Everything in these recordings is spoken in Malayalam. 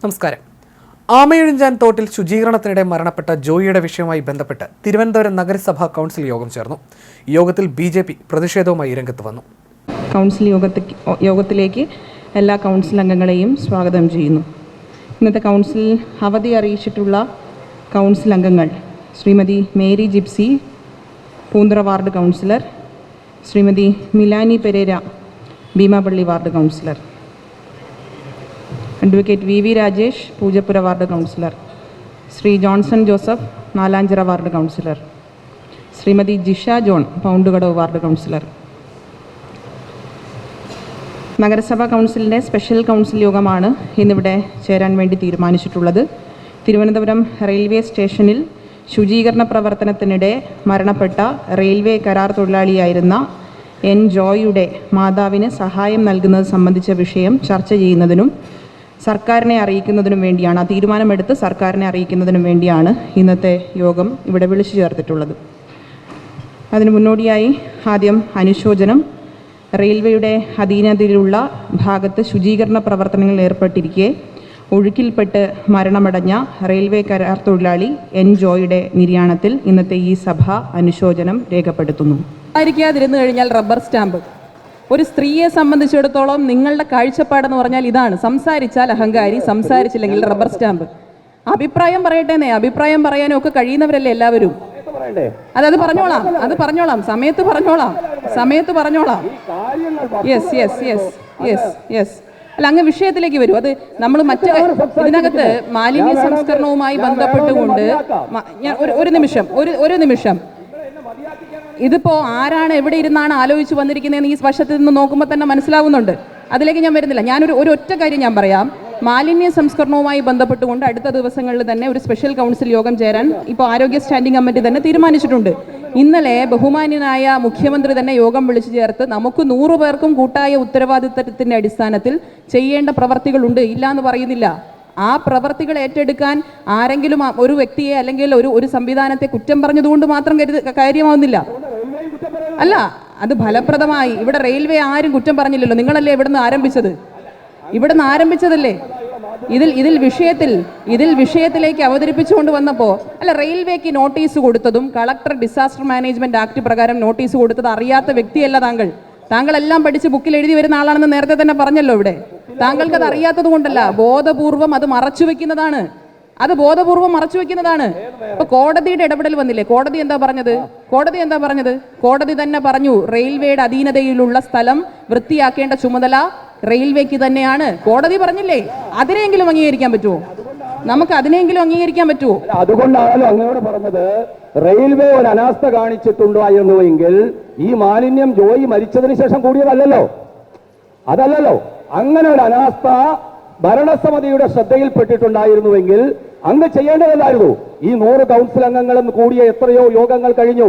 നമസ്കാരം. ആമയിഴഞ്ചാൻ തോട്ടിൽ ശുചീകരണത്തിനിടെ മരണപ്പെട്ട ജോയിയുടെ വിഷയവുമായി ബന്ധപ്പെട്ട് തിരുവനന്തപുരം നഗരസഭാ കൗൺസിൽ യോഗം ചേർന്നു. യോഗത്തിൽ BJP പ്രതിഷേധവുമായി രംഗത്ത് വന്നു. കൗൺസിൽ യോഗത്തിലേക്ക് എല്ലാ കൗൺസിൽ അംഗങ്ങളെയും സ്വാഗതം ചെയ്യുന്നു. ഇന്നത്തെ കൗൺസിൽ അവധി അറിയിച്ചിട്ടുള്ള കൗൺസിൽ അംഗങ്ങൾ Shrimati Mary Gypsy, Poonthura ward councillor, Shrimati Milani Pereira, Beemapally ward councillor, advocate VV Rajesh, Poojappura ward councillor, Shri Johnson Joseph, Nalanchira ward councillor, Shrimati Jisha John, Poundukadavu ward councillor. നഗരസഭാ കൗൺസിലിൻ്റെ സ്പെഷ്യൽ കൗൺസിൽ യോഗമാണ് ഇന്നിവിടെ ചേരാൻ വേണ്ടി തീരുമാനിച്ചിട്ടുള്ളത്. തിരുവനന്തപുരം റെയിൽവേ സ്റ്റേഷനിൽ ശുചീകരണ പ്രവർത്തനത്തിനിടെ മരണപ്പെട്ട റെയിൽവേ കരാർ തൊഴിലാളിയായിരുന്ന N. ജോയിയുടെ മാതാവിന് സഹായം നൽകുന്നത് സംബന്ധിച്ച വിഷയം ചർച്ച ചെയ്യുന്നതിനും സർക്കാരിനെ അറിയിക്കുന്നതിനും വേണ്ടിയാണ്, ആ തീരുമാനമെടുത്ത് സർക്കാരിനെ അറിയിക്കുന്നതിനും വേണ്ടിയാണ് ഇന്നത്തെ യോഗം ഇവിടെ വിളിച്ചു ചേർത്തിട്ടുള്ളത്. അതിനു മുന്നോടിയായി ആദ്യം അനുശോചനം. റെയിൽവേയുടെ അധീനതയിലുള്ള ഭാഗത്ത് ശുചീകരണ പ്രവർത്തനങ്ങളിൽ ഏർപ്പെട്ടിരിക്കെ ഒഴുക്കിൽപ്പെട്ട് മരണമടഞ്ഞ റെയിൽവേ കരാർ തൊഴിലാളി N. ജോയിയുടെ നിര്യാണത്തിൽ ഇന്നത്തെ ഈ സഭ അനുശോചനം രേഖപ്പെടുത്തുന്നു. സംസാരിക്കാതിരുന്നു കഴിഞ്ഞാൽ റബ്ബർ സ്റ്റാമ്പ്. ഒരു സ്ത്രീയെ സംബന്ധിച്ചിടത്തോളം നിങ്ങളുടെ കാഴ്ചപ്പാടെന്ന് പറഞ്ഞാൽ ഇതാണ്: സംസാരിച്ചാൽ അഹങ്കാരി, സംസാരിച്ചില്ലെങ്കിൽ റബ്ബർ സ്റ്റാമ്പ്. അഭിപ്രായം പറയട്ടേന്നേ, അഭിപ്രായം പറയാനും ഒക്കെ കഴിയുന്നവരല്ലേ എല്ലാവരും. അത് പറഞ്ഞോളാം, സമയത്ത് പറഞ്ഞോളാം. Yes yes yes yes yes അല്ല, അങ്ങ് വിഷയത്തിലേക്ക് വരൂ. അത് നമ്മൾ ഇതിനകത്ത് മാലിന്യ സംസ്കരണവുമായി ബന്ധപ്പെട്ടുകൊണ്ട് ഒരു നിമിഷം ഇതിപ്പോ ആരാണ് എവിടെ ഇരുന്നാണ് ആലോചിച്ച് വന്നിരിക്കുന്നതെന്ന് ഈ വശത്ത് നിന്ന് നോക്കുമ്പോൾ തന്നെ മനസ്സിലാവുന്നുണ്ട്. അതിലേക്ക് ഞാൻ വരുന്നില്ല. ഞാനൊരു ഒറ്റ കാര്യം ഞാൻ പറയാം. മാലിന്യ സംസ്കരണവുമായി ബന്ധപ്പെട്ടുകൊണ്ട് അടുത്ത ദിവസങ്ങളിൽ തന്നെ ഒരു സ്പെഷ്യൽ കൗൺസിൽ യോഗം ചേരാൻ ഇപ്പോൾ ആരോഗ്യ സ്റ്റാൻഡിംഗ് കമ്മിറ്റി തന്നെ തീരുമാനിച്ചിട്ടുണ്ട്. ഇന്നലെ ബഹുമാന്യനായ മുഖ്യമന്ത്രി തന്നെ യോഗം വിളിച്ചു ചേർത്ത് നമുക്ക് 100 പേർക്കും കൂട്ടായ ഉത്തരവാദിത്തത്തിന്റെ അടിസ്ഥാനത്തിൽ ചെയ്യേണ്ട പ്രവർത്തികളുണ്ട്, ഇല്ല എന്ന് പറയുന്നില്ല. ആ പ്രവർത്തികൾ ഏറ്റെടുക്കാൻ ആരെങ്കിലും ഒരു വ്യക്തിയെ അല്ലെങ്കിൽ ഒരു സംവിധാനത്തെ കുറ്റം പറഞ്ഞതുകൊണ്ട് മാത്രം കാര്യമാവുന്നില്ല. അല്ല, അത് ഫലപ്രദമായി ഇവിടെ റെയിൽവേ ആരും കുറ്റം പറഞ്ഞില്ലല്ലോ. നിങ്ങളല്ലേ ഇവിടുന്ന് ആരംഭിച്ചതല്ലേ. ഇതിൽ വിഷയത്തിലേക്ക് അവതരിപ്പിച്ചുകൊണ്ട് വന്നപ്പോൾ അല്ല, റെയിൽവേക്ക് നോട്ടീസ് കൊടുത്തതും കളക്ടർ ഡിസാസ്റ്റർ മാനേജ്മെന്റ് ആക്ട് പ്രകാരം നോട്ടീസ് കൊടുത്തത് അറിയാത്ത വ്യക്തിയല്ല താങ്കളെല്ലാം പഠിച്ച് ബുക്കിൽ എഴുതി വരുന്ന ആളാണെന്ന് നേരത്തെ തന്നെ പറഞ്ഞല്ലോ. ഇവിടെ താങ്കൾക്ക് അത് അറിയാത്തത് കൊണ്ടല്ല, ബോധപൂർവം അത് മറച്ചു വെക്കുന്നതാണ്. ഇപ്പൊ കോടതിയുടെ ഇടപെടൽ വന്നില്ലേ? കോടതി എന്താ പറഞ്ഞത്? കോടതി തന്നെ പറഞ്ഞു, റെയിൽവേയുടെ അധീനതയിലുള്ള സ്ഥലം വൃത്തിയാക്കേണ്ട ചുമതല റെയിൽവേക്ക് തന്നെയാണ്. കോടതി പറഞ്ഞില്ലേ? അതിനെങ്കിലും അംഗീകരിക്കാൻ പറ്റുമോ? നമുക്ക് അതിനെങ്കിലും അംഗീകരിക്കാൻ പറ്റുമോ? അതുകൊണ്ടാണല്ലോ അങ്ങോട്ട് പറഞ്ഞത്, റെയിൽവേ ഒരു അനാസ്ഥ കാണിച്ചിട്ടുണ്ടായിരുന്നുവെങ്കിൽ ഈ മാലിന്യം ജോയി മരിച്ചതിന് ശേഷം കൂടിയതല്ലല്ലോ. അങ്ങനെ ഒരു അനാസ്ഥ ഭരണസമിതിയുടെ ശ്രദ്ധയിൽപ്പെട്ടിട്ടുണ്ടായിരുന്നുവെങ്കിൽ അങ്ങ് ചെയ്യേണ്ടതല്ലായിരുന്നു. ഈ 100 കൗൺസിൽ അംഗങ്ങളും കൂടിയ എത്രയോ യോഗങ്ങൾ കഴിഞ്ഞു,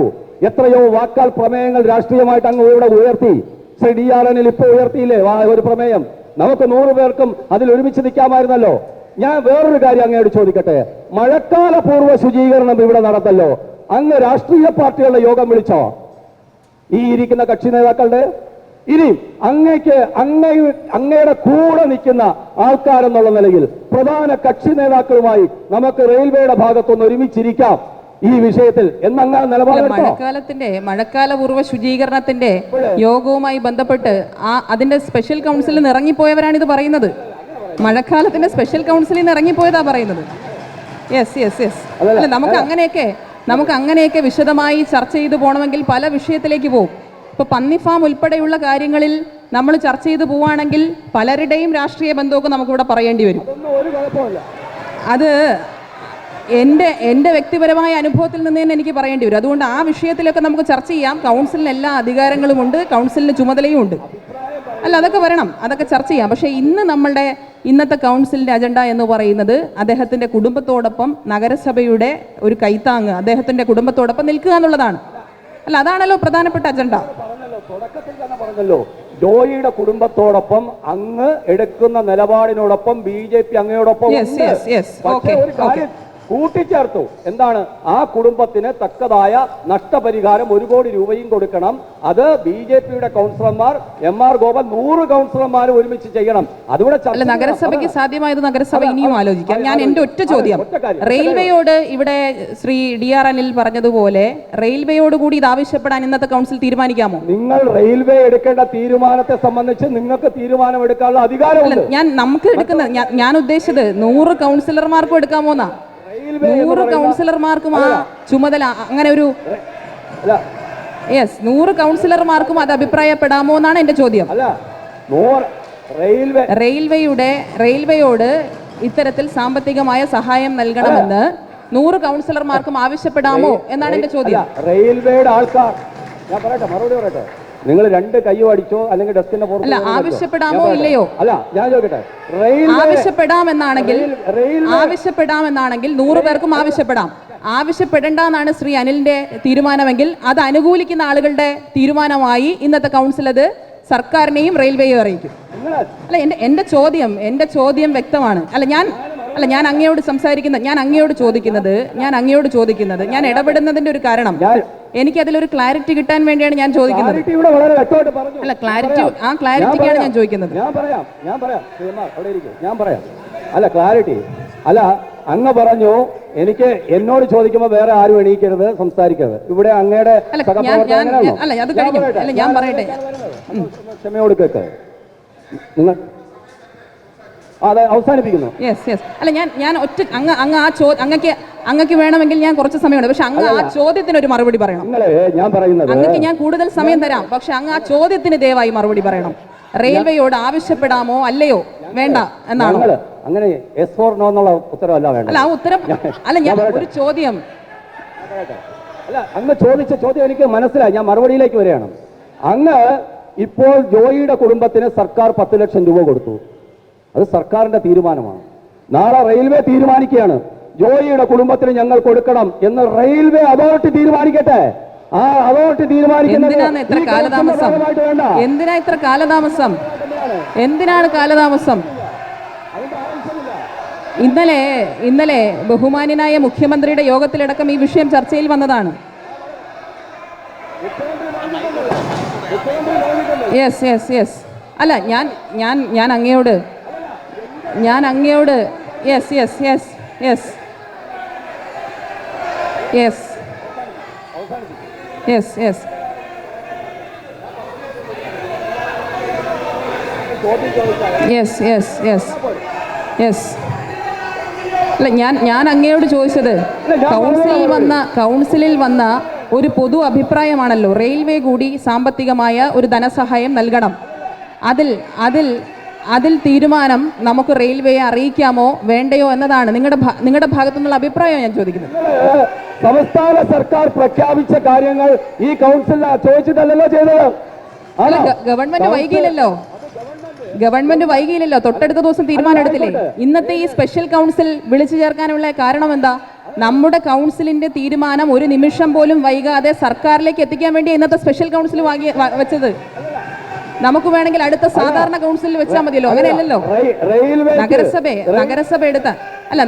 എത്രയോ വാക്കാൽ പ്രമേയങ്ങൾ രാഷ്ട്രീയമായിട്ട് അങ്ങ് ഇവിടെ ഉയർത്തി. ശ്രീ DRN ഇപ്പോൾ ഉയർത്തിയില്ലേ ഒരു പ്രമേയം? നമുക്ക് 100 പേർക്കും അതിൽ ഒരുമിച്ച് നിൽക്കാമായിരുന്നല്ലോ. ഞാൻ വേറൊരു കാര്യം അങ്ങയോട് ചോദിക്കട്ടെ. മഴക്കാല പൂർവ്വ ശുചീകരണം ഇവിടെ നടത്തല്ലോ. അങ്ങ് രാഷ്ട്രീയ പാർട്ടികളുടെ യോഗം വിളിച്ചോ? ഈ ഇരിക്കുന്ന കക്ഷി നേതാക്കളുടെ? ഇനി അങ്ങയുടെ കൂടെ നിൽക്കുന്ന ആൾക്കാരെന്നുള്ള നിലയിൽ പ്രധാന കക്ഷി നേതാക്കളുമായി നമുക്ക് റെയിൽവേയുടെ ഭാഗത്തൊന്ന് ഒരുമിച്ചിരിക്കാം ഈ വിഷയത്തിൽ എന്നങ്ങനെ നിലപാടെടുത്തോ? മഴക്കാല പൂർവ്വ ശുചീകരണത്തിന്റെ യോഗവുമായി ബന്ധപ്പെട്ട് അതിന്റെ സ്പെഷ്യൽ കൗൺസിലിൽ നിന്ന് ഇറങ്ങിപ്പോയവരാണ് ഇത് പറയുന്നത്. മഴക്കാലത്തിന്റെ സ്പെഷ്യൽ കൗൺസിലിൽ നിന്ന് ഇറങ്ങിപ്പോയതാ പറയുന്നത്. യെസ് അല്ല, നമുക്ക് അങ്ങനെയൊക്കെ വിശദമായി ചർച്ച ചെയ്തു പോകണമെങ്കിൽ പല വിഷയത്തിലേക്ക് പോകും. ഇപ്പൊ പന്നി ഫാം ഉൾപ്പെടെയുള്ള കാര്യങ്ങളിൽ നമ്മൾ ചർച്ച ചെയ്തു പോവുകയാണെങ്കിൽ പലരുടെയും രാഷ്ട്രീയ ബന്ധമൊക്കെ നമുക്കിവിടെ പറയേണ്ടി വരും. അത് എൻ്റെ വ്യക്തിപരമായ അനുഭവത്തിൽ നിന്ന് തന്നെ എനിക്ക് പറയേണ്ടി വരും. അതുകൊണ്ട് ആ വിഷയത്തിലൊക്കെ നമുക്ക് ചർച്ച ചെയ്യാം. കൗൺസിലിന് എല്ലാ അധികാരങ്ങളുമുണ്ട്, കൗൺസിലിന് ചുമതലയും ഉണ്ട്. അല്ല, അതൊക്കെ വരണം, അതൊക്കെ ചർച്ച ചെയ്യാം. പക്ഷേ ഇന്നത്തെ കൗൺസിലിൻ്റെ അജണ്ട എന്ന് പറയുന്നത് അദ്ദേഹത്തിൻ്റെ കുടുംബത്തോടൊപ്പം നഗരസഭയുടെ ഒരു കൈത്താങ്ങ് അദ്ദേഹത്തിൻ്റെ കുടുംബത്തോടൊപ്പം നിൽക്കുക എന്നുള്ളതാണ്. അല്ല, അതാണല്ലോ പ്രധാനപ്പെട്ട അജണ്ട. തുടക്കത്തിൽ തന്നെ പറഞ്ഞല്ലോ, ജോയിയുടെ കുടുംബത്തോടൊപ്പം അങ്ങ് എടുക്കുന്ന നിലപാടിനോടൊപ്പം BJP അങ്ങയോടൊപ്പം. കൂട്ടിച്ചേർത്തു. എന്താണ്? ആ കുടുംബത്തിന് തക്കതായ നഷ്ടപരിഹാരം 1 കോടി രൂപയും കൊടുക്കണം. അത് BJP-യുടെ കൗൺസിലർമാർ MR ഗോപാൽ 100 കൗൺസിലർമാർ ഒരുമിച്ച് ചെയ്യണം. അതുകൂടെ അല്ല, നഗരസഭയ്ക്ക് സാധ്യമായത് നഗരസഭ ഇനിയും ആലോചിക്കാം. ഞാൻ എൻ്റെ ഒറ്റ ചോദ്യം, റെയിൽവേയോട് ഇവിടെ ശ്രീ DR അനിൽ പറഞ്ഞതുപോലെ റെയിൽവേയോട് കൂടി ഇത് ആവശ്യപ്പെടാൻ ഇന്നത്തെ കൗൺസിൽ തീരുമാനിക്കാമോ? നിങ്ങൾ റെയിൽവേ എടുക്കേണ്ട തീരുമാനത്തെ സംബന്ധിച്ച് നിങ്ങൾക്ക് തീരുമാനം എടുക്കാനുള്ള അധികാരമുണ്ട്. നമുക്ക് എടുക്കുന്ന ഞാൻ ഉദ്ദേശിച്ചത് 100 കൗൺസിലർമാർക്കും എടുക്കാമോന്നാ. 100 കൗൺസിലർമാർക്കും ആ ചുമതല അങ്ങനെ ഒരു 100 കൗൺസിലർമാർക്കും അത് അഭിപ്രായപ്പെടാമോ എന്നാണ് എന്റെ ചോദ്യം. റെയിൽവേയോട് ഇത്തരത്തിൽ സാമ്പത്തികമായ സഹായം നൽകണമെന്ന് 100 കൗൺസിലർമാർക്കും ആവശ്യപ്പെടാമോ എന്നാണ് എന്റെ ചോദ്യം. റെയിൽവേയുടെ ആൾക്കാർ, ഞാൻ പറയട്ടെ, മറുപടി പറയട്ടെ. നിങ്ങൾ 2 കയ്യോ അടിച്ചോ അല്ലെങ്കിൽ ഡെസ്കിന്റെ പുറത്ത് അല്ല, ആവശ്യപ്പെടാമോ ഇല്ലയോ? അല്ല, ഞാൻ ചോദിക്കട്ടെ, ആവശ്യപ്പെടാമെന്നാണെങ്കിൽ 100 പേർക്കും ആവശ്യപ്പെടാം. ആവശ്യപ്പെടേണ്ടെന്നാണ് ശ്രീ അനിലിന്റെ തീരുമാനമെങ്കിൽ അത് അനുകൂലിക്കുന്ന ആളുകളുടെ തീരുമാനമായി ഇന്നത്തെ കൗൺസിൽ അത് സർക്കാരിനെയും റെയിൽവേയും അറിയിക്കും. അല്ല, എന്റെ ചോദ്യം വ്യക്തമാണ്. ഞാൻ അങ്ങയോട് സംസാരിക്കുന്നത്, ഞാൻ അങ്ങയോട് ചോദിക്കുന്നത് ഞാൻ ഇടപെടുന്നതിന്റെ ഒരു കാരണം എനിക്കതിലൊരു ക്ലാരിറ്റി കിട്ടാൻ വേണ്ടിയാണ് ഞാൻ ചോദിക്കുന്നത്. അല്ല, ക്ലാരിറ്റിക്കാണ് ഞാൻ ചോദിക്കുന്നത്. അല്ല, ക്ലാരിറ്റി അല്ല, അങ്ങ് പറഞ്ഞു എനിക്ക് എന്നോട് ചോദിക്കുമ്പോൾ വേറെ ആരും എണീക്കരുത്, സംസാരിക്കരുത്. ഇവിടെ അങ്ങയുടെ ഞാൻ പറയട്ടെ, ക്ഷമയോട് കേക്ക്, നിങ്ങൾ അതെ അവസാനിപ്പിക്കുന്നു. അല്ല, ഞാൻ ഒറ്റ അങ്ങക്ക് വേണമെങ്കിൽ ഞാൻ കുറച്ച് സമയമുണ്ട്. പക്ഷെ അങ്ങ് ആ ചോദ്യത്തിന് ഒരു മറുപടി പറയണം. ഞാൻ പറയുന്നത് അങ്ങക്ക് ഞാൻ കൂടുതൽ സമയം തരാം, പക്ഷെ അങ്ങ് ആ ചോദ്യത്തിന് ദയവായി മറുപടി പറയണം. റെയിൽവേയോട് ആവശ്യപ്പെടാമോ അല്ലയോ വേണ്ട എന്നാണോ? അങ്ങനെ yes or no എന്നുള്ള ഉത്തരവല്ല വേണ്ട. അല്ല, ആ ഉത്തരം അല്ല, ഞാൻ ഒരു ചോദ്യം അല്ല, അങ്ങ് ചോദിച്ച ചോദ്യം എനിക്ക് മനസ്സിലായി. ഞാൻ മറുപടിയിലേക്ക് വരികയാണ്. അങ്ങ് ഇപ്പോൾ ജോയിയുടെ കുടുംബത്തിന് സർക്കാർ 10 ലക്ഷം രൂപ കൊടുത്തു. അത് സർക്കാരിന്റെ തീരുമാനമാണ്. നാളെ റെയിൽവേ തീരുമാനിക്കുകയാണ് ജോയിയുടെ കുടുംബത്തിന് ഞങ്ങൾ കൊടുക്കണം എന്ന്. റെയിൽവേ അതോറിറ്റി തീരുമാനിക്കട്ടെ. ആ അതോറിറ്റി തീരുമാനിക്കുന്നത് എന്തിനാണ് കാലതാമസം? ഇന്നലെ ബഹുമാന്യനായ മുഖ്യമന്ത്രിയുടെ യോഗത്തിലടക്കം ഈ വിഷയം ചർച്ചയിൽ വന്നതാണ്. അല്ല, ഞാൻ അങ്ങയോട് അല്ല, ഞാൻ അങ്ങയോട് ചോദിച്ചത് കൗൺസിലിൽ വന്ന ഒരു പൊതു അഭിപ്രായമാണല്ലോ, റെയിൽവേ കൂടി സാമ്പത്തികമായ ഒരു ധനസഹായം നൽകണം. അതിൽ തീരുമാനം നമുക്ക് റെയിൽവേയെ അറിയിക്കാമോ വേണ്ടയോ എന്നതാണ് നിങ്ങളുടെ ഭാഗത്തു നിന്നുള്ള അഭിപ്രായം ഞാൻ ചോദിക്കുന്നത്. സംസ്ഥാന സർക്കാർ പ്രഖ്യാപിച്ച കാര്യങ്ങൾ ഈ കൗൺസിൽ ചോദിച്ചിട്ടല്ലോ ചെയ്തത്. ഗവൺമെന്റ് വൈകിയില്ലല്ലോ, തൊട്ടടുത്ത ദിവസം തീരുമാനം എടുത്തില്ലേ? ഇന്നത്തെ ഈ സ്പെഷ്യൽ കൗൺസിൽ വിളിച്ചു ചേർക്കാനുള്ള കാരണം എന്താ? നമ്മുടെ കൗൺസിലിന്റെ തീരുമാനം ഒരു നിമിഷം പോലും വൈകാതെ സർക്കാരിലേക്ക് എത്തിക്കാൻ വേണ്ടി ഇന്നത്തെ സ്പെഷ്യൽ കൗൺസിൽ വെച്ചത്. നമുക്ക് വേണമെങ്കിൽ അടുത്ത സാധാരണ കൗൺസിലിൽ വെച്ചാൽ മതിയല്ലോ, അങ്ങനെയല്ലല്ലോ.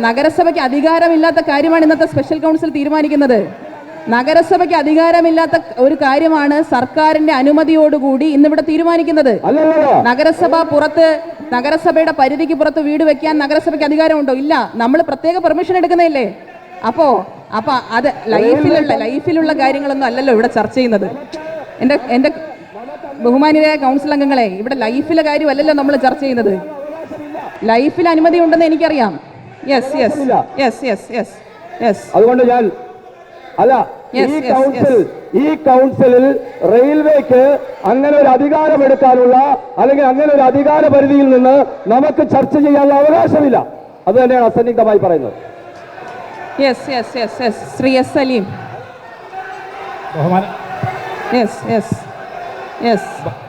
നഗരസഭയ്ക്ക് അധികാരമില്ലാത്ത കാര്യമാണ് ഇന്നത്തെ സ്പെഷ്യൽ കൗൺസിൽ തീരുമാനിക്കുന്നത്. നഗരസഭയ്ക്ക് അധികാരമില്ലാത്ത ഒരു കാര്യമാണ് സർക്കാരിന്റെ അനുമതിയോടുകൂടി ഇന്നിവിടെ തീരുമാനിക്കുന്നത്. നഗരസഭയുടെ പരിധിക്ക് പുറത്ത് വീട് വെക്കാൻ നഗരസഭയ്ക്ക് അധികാരമുണ്ടോ? ഇല്ല. നമ്മൾ പ്രത്യേക പെർമിഷൻ എടുക്കുന്നതല്ലേ. അപ്പൊ അത് ലൈഫിലുള്ള കാര്യങ്ങളൊന്നും അല്ലല്ലോ ഇവിടെ ചർച്ച ചെയ്യുന്നത്. എന്റെ ബഹുമാനിയായ കൗൺസിൽ അംഗങ്ങളെ, ഇവിടെ ലൈഫിലെ കാര്യമല്ലല്ലോ നമ്മൾ ചർച്ച ചെയ്യുന്നത്. ലൈഫിൽ അനുമതി ഉണ്ടെന്ന് എനിക്കറിയാം. അതുകൊണ്ട് ഞാൻ ഈ കൗൺസിലിൽ റെയിൽവേക്ക് അങ്ങനെ ഒരു അധികാരം എടുക്കാനുള്ള അല്ലെങ്കിൽ അങ്ങനെ ഒരു അധികാര പരിധിയിൽ നിന്ന് നമുക്ക് ചർച്ച ചെയ്യാനുള്ള അവകാശമില്ല. അത് തന്നെയാണ് അസന്നിഗ്ധമായി പറയുന്നത്. ശ്രീ എസ് സലീം.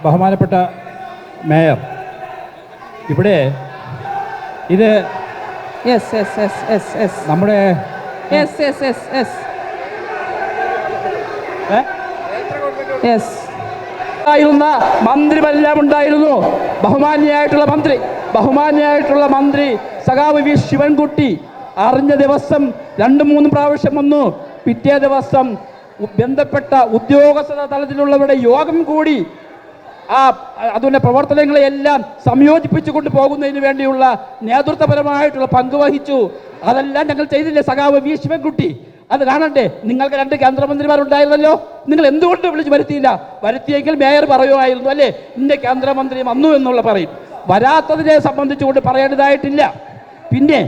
ബഹുമാനപ്പെട്ട മേയർ, ഇവിടെ ഇത് നമ്മുടെ മന്ത്രിമെല്ലാം ഉണ്ടായിരുന്നു. ബഹുമാന്യായിട്ടുള്ള മന്ത്രി സഖാവ് വി ശിവൻകുട്ടി അറിഞ്ഞ ദിവസം 2-3 പ്രാവശ്യം വന്നു. പിറ്റേ ദിവസം ബന്ധപ്പെട്ട ഉദ്യോഗസ്ഥ തലത്തിലുള്ളവരുടെ യോഗം കൂടി അതിൻ്റെ പ്രവർത്തനങ്ങളെയെല്ലാം സംയോജിപ്പിച്ചു കൊണ്ട് പോകുന്നതിന് വേണ്ടിയുള്ള നേതൃത്വപരമായിട്ടുള്ള പങ്ക് വഹിച്ചു. അതെല്ലാം ഞങ്ങൾ ചെയ്തില്ലേ സഖാവ് വി ശിവൻകുട്ടി? അത് കാണണ്ടേ? നിങ്ങൾക്ക് 2 കേന്ദ്രമന്ത്രിമാരുണ്ടായിരുന്നല്ലോ, നിങ്ങൾ എന്തുകൊണ്ട് വിളിച്ച് വരുത്തിയില്ല? വരുത്തിയെങ്കിൽ മേയർ പറയുമായിരുന്നു അല്ലേ, ഇന്ന കേന്ദ്രമന്ത്രി വന്നു എന്നുള്ള പറയും. വരാത്തതിനെ സംബന്ധിച്ചുകൊണ്ട് പറയേണ്ടതായിട്ടില്ല. പിന്നെ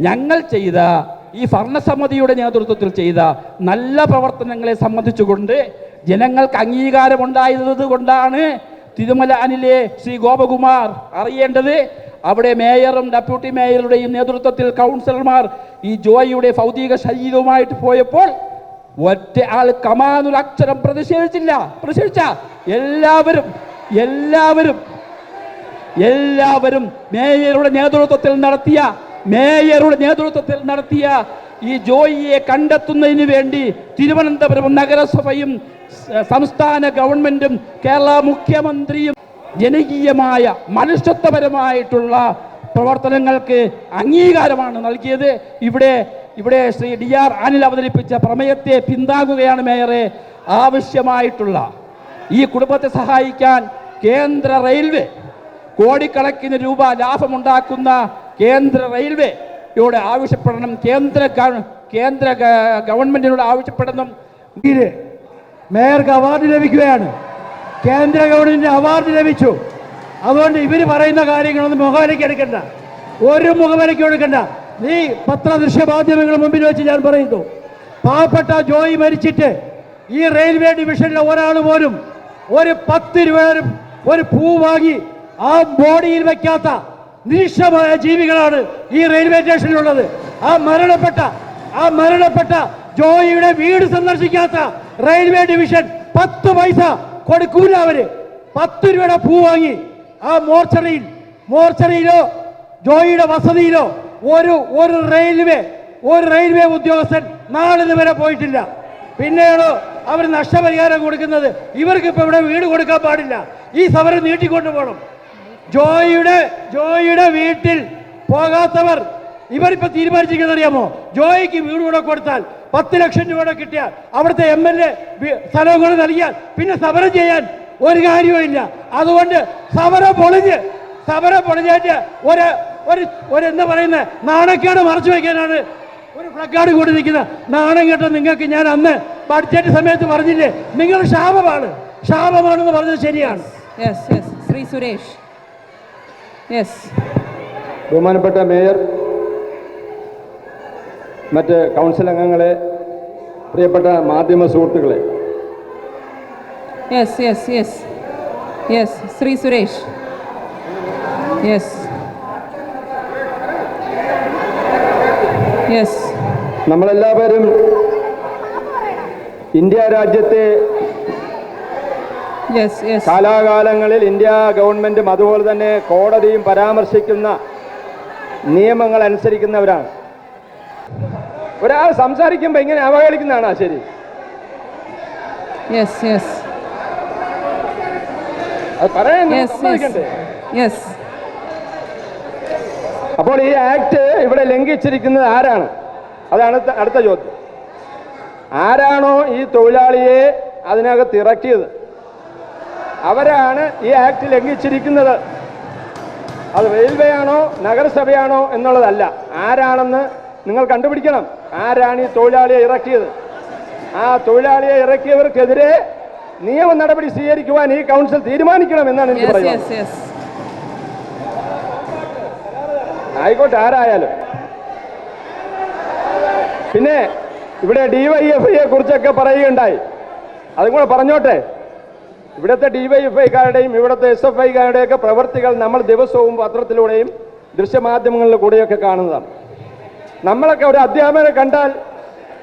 ഞങ്ങൾ ചെയ്ത ഈ ഭരണസമിതിയുടെ നേതൃത്വത്തിൽ ചെയ്ത നല്ല പ്രവർത്തനങ്ങളെ സംബന്ധിച്ചുകൊണ്ട് ജനങ്ങൾക്ക് അംഗീകാരമുണ്ടായത് കൊണ്ടാണ് തിരുമല അനിലെ ശ്രീ ഗോപകുമാർ അറിയേണ്ടത്. അവിടെ മേയറും ഡെപ്യൂട്ടി മേയറുടെയും നേതൃത്വത്തിൽ കൗൺസിലർമാർ ഈ ജോയിയുടെ ഭൗതിക ശരീരവുമായിട്ട് പോയപ്പോൾ ഒറ്റ ആൾ കമാനൊരക്ഷരം പ്രതിഷേധിച്ച എല്ലാവരും മേയറുടെ നേതൃത്വത്തിൽ നടത്തിയ ഈ ജോയിയെ കണ്ടെത്തുന്നതിന് വേണ്ടി തിരുവനന്തപുരം നഗരസഭയും സംസ്ഥാന ഗവൺമെന്റും കേരള മുഖ്യമന്ത്രിയും ജനകീയമായ മനുഷ്യത്വപരമായിട്ടുള്ള പ്രവർത്തനങ്ങൾക്ക് അംഗീകാരമാണ് നൽകിയത്. ഇവിടെ ശ്രീ DR അനിൽ അവതരിപ്പിച്ച പ്രമേയത്തെ പിന്താങ്ങുകയാണ് മേയറെ. ആവശ്യമായിട്ടുള്ള ഈ കുടുംബത്തെ സഹായിക്കാൻ കേന്ദ്ര റെയിൽവേ കോടിക്കണക്കിന് രൂപ ലാഭമുണ്ടാക്കുന്ന കേന്ദ്ര റെയിൽവേയോട് ആവശ്യപ്പെടണം, കേന്ദ്ര ഗവൺമെന്റിനോട് ആവശ്യപ്പെടണം. മേയർക്ക് അവാർഡ് ലഭിക്കുകയാണ്, കേന്ദ്ര ഗവൺമെന്റിന് അവാർഡ് ലഭിച്ചു. അതുകൊണ്ട് ഇവർ പറയുന്ന കാര്യങ്ങളൊന്നും മുഖവിലയ്ക്ക് എടുക്കണ്ട, ഒരു മുഖവിലയ്ക്ക് എടുക്കണ്ട. നീ പത്രദൃശ്യ മാധ്യമങ്ങളുടെ മുമ്പിൽ വെച്ച് ഞാൻ പറയുന്നു, പാവപ്പെട്ട ജോയി മരിച്ചിട്ട് ഈ റെയിൽവേ ഡിവിഷനിലെ ഒരാൾ പോലും ഒരു 10 രൂപ ഒരു പൂ വാങ്ങി ആ ബോഡിയിൽ വയ്ക്കാത്ത നിരീക്ഷമായ ജീവികളാണ് ഈ റെയിൽവേ സ്റ്റേഷനിലുള്ളത്. ആ മരണപ്പെട്ട ജോയിയുടെ വീട് സന്ദർശിക്കാത്ത റെയിൽവേ ഡിവിഷൻ 10 പൈസ കൊടുക്കൂല. അവര് 10 രൂപയുടെ പൂ വാങ്ങി ആ മോർച്ചറിയിലോ ജോയിയുടെ വസതിയിലോ ഒരു റെയിൽവേ ഉദ്യോഗസ്ഥൻ നാളിത് വരെ പോയിട്ടില്ല. പിന്നെയാണോ അവർ നഷ്ടപരിഹാരം കൊടുക്കുന്നത്? ഇവർക്ക് ഇപ്പൊ ഇവിടെ വീട് കൊടുക്കാൻ പാടില്ല, ഈ സമരം നീട്ടിക്കൊണ്ടു പോകണം. ജോയിയുടെ വീട്ടിൽ പോകാത്തവർ ഇവരിപ്പോ തീരുമാനിച്ചിരിക്കുന്നത് അറിയാമോ? ജോയിക്ക് വീട് കൂടെ കൊടുത്താൽ 10 ലക്ഷം രൂപ കിട്ടിയാൽ അവിടുത്തെ MLA സ്ഥലവും കൂടെ നൽകിയാൽ പിന്നെ സമരം ചെയ്യാൻ ഒരു കാര്യവും ഇല്ല. അതുകൊണ്ട് സമരം പൊളിഞ്ഞിട്ട് എന്താ പറയുന്നത്, നാണക്കേട് മറച്ചു വയ്ക്കാനാണ് ഒരു ഫ്ലക്കാർഡ് കൂടി നിൽക്കുന്നത്. നാണം കേട്ട നിങ്ങൾക്ക് ഞാൻ അന്ന് ബഡ്ജറ്റ് സമയത്ത് പറഞ്ഞില്ലേ, നിങ്ങൾ ശാപമാണെന്ന് പറഞ്ഞത് ശരിയാണ്. ശ്രീ സുരേഷ്. ബഹുമാനപ്പെട്ട മേയർ, മറ്റ് കൗൺസിൽ അംഗങ്ങളെ, പ്രിയപ്പെട്ട മാധ്യമ സുഹൃത്തുക്കളെ, ശ്രീ സുരേഷ്. നമ്മളെല്ലാവരും ഇന്ത്യ രാജ്യത്തെ കാലാകാലങ്ങളിൽ ഇന്ത്യ ഗവൺമെന്റും അതുപോലെ തന്നെ കോടതിയും പരാമർശിക്കുന്ന നിയമങ്ങൾ അനുസരിക്കുന്നവരാണ്. ഒരാൾ സംസാരിക്കുമ്പോൾ ഇങ്ങനെ അവഹേളിക്കുന്നതാണോ ശരി? അത് പറയാൻ സമ്മതിക്കണ്ടേ? അപ്പോൾ ഈ ആക്ട് ഇവിടെ ലംഘിച്ചിരിക്കുന്നത് ആരാണ്? അതാണ് അടുത്ത ചോദ്യം. ആരാണോ ഈ തൊഴിലാളിയെ അതിനകത്ത് ഇറക്കിയത് അവരാണ് ഈ ആക്ട് ലംഘിച്ചിരിക്കുന്നത്. അത് റെയിൽവേ ആണോ നഗരസഭയാണോ എന്നുള്ളതല്ല, ആരാണെന്ന് നിങ്ങൾ കണ്ടുപിടിക്കണം. ആരാണ് ഈ തൊഴിലാളിയെ ഇറക്കിയത്? ആ തൊഴിലാളിയെ ഇറക്കിയവർക്കെതിരെ നിയമ നടപടി സ്വീകരിക്കുവാൻ ഈ കൗൺസിൽ തീരുമാനിക്കണം എന്നാണ് എനിക്ക് പറയുന്നത്. ആയിക്കോട്ടെ, ആരായാലും. പിന്നെ ഇവിടെ DYFIയെ കുറിച്ചൊക്കെ പറയുകയുണ്ടായി, അതും കൂടെ പറഞ്ഞോട്ടെ. ഇവിടുത്തെ DYFIക്കാരുടെയും ഇവിടുത്തെ SFIക്കാരുടെയൊക്കെ പ്രവർത്തികൾ നമ്മൾ ദിവസവും പത്രത്തിലൂടെയും ദൃശ്യമാധ്യമങ്ങളിലൂടെയൊക്കെ കൂടെയൊക്കെ കാണുന്നതാണ്. നമ്മളൊക്കെ ഒരു അധ്യാപകനെ കണ്ടാൽ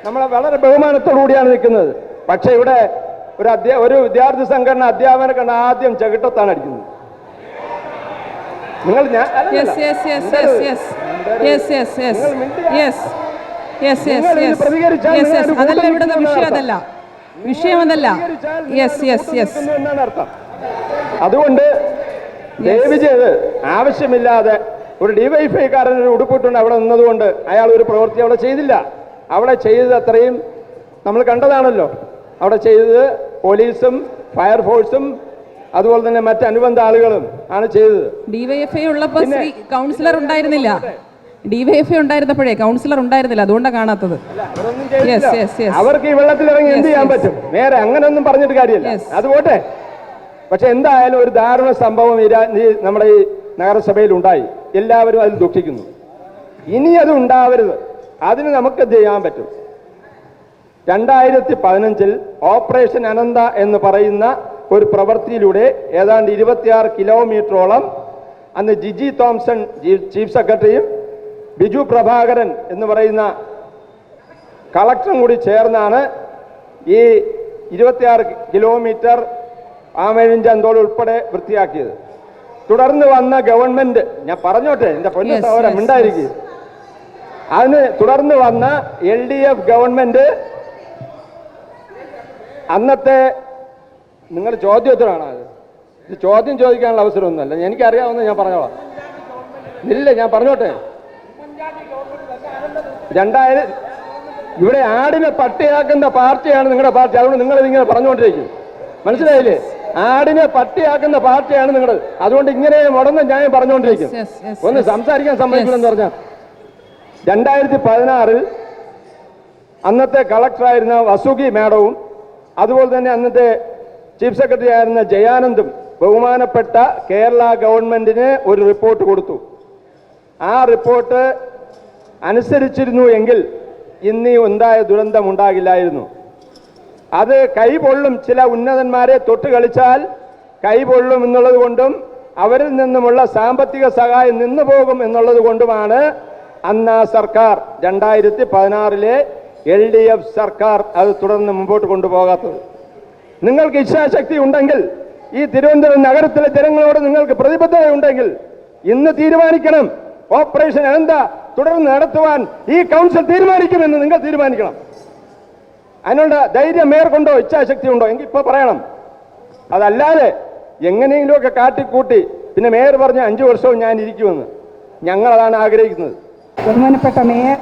നമ്മളെ വളരെ ബഹുമാനത്തോടുകൂടിയാണ് നിൽക്കുന്നത്. പക്ഷെ ഇവിടെ ഒരു വിദ്യാർത്ഥി സംഘടന അധ്യാപകനെ കണ്ട ആദ്യം ചകിട്ടത്താണ് അടിക്കുന്നത്. നിങ്ങൾ അതല്ല ഇവിടുത്തെ വിഷയം അതല്ല. എന്നാണ് അർത്ഥം. അതുകൊണ്ട് ദയവ് ചെയ്ത് ആവശ്യമില്ലാതെ ഒരു DYFIക്കാരൻ ഒരു ഉടുപ്പിട്ടുണ്ട് അവിടെ നിന്നതുകൊണ്ട് അയാൾ ഒരു പ്രവൃത്തി അവിടെ ചെയ്തില്ല. അവിടെ ചെയ്തത് അത്രയും നമ്മൾ കണ്ടതാണല്ലോ. അവിടെ ചെയ്തത് പോലീസും ഫയർഫോഴ്സും അതുപോലെ തന്നെ മറ്റ് അനുബന്ധ ആളുകളും ആണ് ചെയ്തത്. ഡിവൈഎഫ്ഐ ഉള്ളപ്പോൾ കൗൺസിലർ ഉണ്ടായിരുന്നില്ല. ഡിവൈഎഫ്ഐ ഉണ്ടായിരുന്നപ്പോഴേ കൗൺസിലർ ഉണ്ടായിരുന്നില്ല, അതുകൊണ്ടാണ് കാണാത്തത്. അവർക്ക് ഈ വെള്ളത്തിൽ ഇറങ്ങി എന്ത് ചെയ്യാൻ പറ്റും? നേരെ അങ്ങനെയൊന്നും പറഞ്ഞിട്ട് കാര്യമില്ല, അത് പോട്ടെ. പക്ഷെ എന്തായാലും ഒരു ദാരുണ സംഭവം നമ്മുടെ ഈ നഗരസഭയിൽ ഉണ്ടായി. എല്ലാവരും അതിൽ ദുഃഖിക്കുന്നു. ഇനി അത് ഉണ്ടാവരുത്, അതിന് നമുക്ക് എന്ത് ചെയ്യാൻ പറ്റും? 2015 ഓപ്പറേഷൻ അനന്ത എന്ന് പറയുന്ന ഒരു പ്രവൃത്തിയിലൂടെ ഏതാണ്ട് 26 കിലോമീറ്ററോളം അന്ന് ജിജി തോംസൺ ചീഫ് സെക്രട്ടറിയും ബിജു പ്രഭാകരൻ എന്ന് പറയുന്ന കളക്ടറും കൂടി ചേർന്നാണ് ഈ 26 കിലോമീറ്റർ ആമേഴിഞ്ചാൻ തോട് ഉൾപ്പെടെ വൃത്തിയാക്കിയത്. തുടർന്ന് വന്ന ഗവൺമെന്റ്, ഞാൻ പറഞ്ഞോട്ടെ എന്റെ പൊന്നു സഹോദരൻ മിണ്ടായിരിക്കും, അതിന് തുടർന്ന് വന്ന LDF ഗവൺമെന്റ് അന്നത്തെ, നിങ്ങൾ ചോദ്യോത്തരമാണ് അത്, ഇത് ചോദ്യം ചോദിക്കാനുള്ള അവസരമൊന്നുമല്ല, എനിക്കറിയാവുന്ന ഞാൻ പറഞ്ഞോളാം. ഇല്ല, ഞാൻ പറഞ്ഞോട്ടെ. 2000 ഇവിടെ ആടിനെ പട്ടിയാക്കുന്ന പാർട്ടിയാണ് നിങ്ങളുടെ പാർട്ടി. അതുകൊണ്ട് നിങ്ങൾ ഇതിങ്ങനെ പറഞ്ഞുകൊണ്ടിരിക്കും, മനസ്സിലായില്ലേ? ആടിനെ പട്ടിയാക്കുന്ന പാർട്ടിയാണ് നിങ്ങൾ. അതുകൊണ്ട് ഇങ്ങനെ മുടന്ന് ഞാൻ പറഞ്ഞുകൊണ്ടിരിക്കും. ഒന്ന് സംസാരിക്കാൻ സമ്മതിക്കില്ലെന്ന് പറഞ്ഞാൽ 2016 അന്നത്തെ കളക്ടറായിരുന്ന വസുകി മാഡവും അതുപോലെ തന്നെ അന്നത്തെ ചീഫ് സെക്രട്ടറി ആയിരുന്ന ജയാനന്ദും ബഹുമാനപ്പെട്ട കേരള ഗവൺമെന്റിന് ഒരു റിപ്പോർട്ട് കൊടുത്തു. ആ റിപ്പോർട്ട് അനുസരിച്ചിരുന്നു എങ്കിൽ ഇന്ന് ഉണ്ടായ ദുരന്തം ഉണ്ടാകില്ലായിരുന്നു. അത് കൈപൊള്ളും, ചില ഉന്നതന്മാരെ തൊട്ട് കളിച്ചാൽ കൈപൊള്ളും എന്നുള്ളത് കൊണ്ടും അവരിൽ നിന്നുമുള്ള സാമ്പത്തിക സഹായം നിന്നു പോകും എന്നുള്ളത് കൊണ്ടുമാണ് അന്ന് ആ സർക്കാർ 2016 LDF സർക്കാർ അത് തുടർന്ന് മുമ്പോട്ട് കൊണ്ടുപോകാത്തത്. നിങ്ങൾക്ക് ഇച്ഛാശക്തി ഉണ്ടെങ്കിൽ, ഈ തിരുവനന്തപുരം നഗരത്തിലെ ജനങ്ങളോട് നിങ്ങൾക്ക് പ്രതിബദ്ധത ഉണ്ടെങ്കിൽ ഇന്ന് തീരുമാനിക്കണം, ഓപ്പറേഷൻ അനന്ത തുടർന്ന് നടത്തുവാൻ ഈ കൗൺസിൽ തീരുമാനിക്കുമെന്ന് നിങ്ങൾ തീരുമാനിക്കണം. അതിനുള്ള ധൈര്യം മേയർക്കുണ്ടോ, ഇച്ഛാശക്തി ഉണ്ടോ എങ്കിൽ ഇപ്പൊ പറയണം. അതല്ലാതെ എങ്ങനെയെങ്കിലുമൊക്കെ കാട്ടിക്കൂട്ടി പിന്നെ മേയർ പറഞ്ഞ 5 വർഷവും ഞാൻ ഇരിക്കുമെന്ന്, ഞങ്ങളതാണ് ആഗ്രഹിക്കുന്നത്. ബഹുമാനപ്പെട്ട മേയർ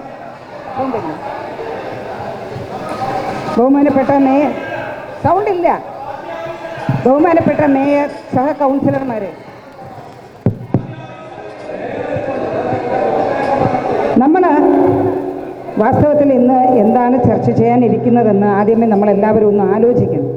സൗണ്ടില്ല. ബഹുമാനപ്പെട്ട മേയർ, സഹ കൗൺസിലർമാരെ, നമ്മൾ വാസ്തവത്തിൽ ഇന്ന് എന്താണ് ചർച്ച ചെയ്യാനിരിക്കുന്നതെന്ന് ആദ്യമേ നമ്മളെല്ലാവരും ഒന്ന് ആലോചിക്കണം.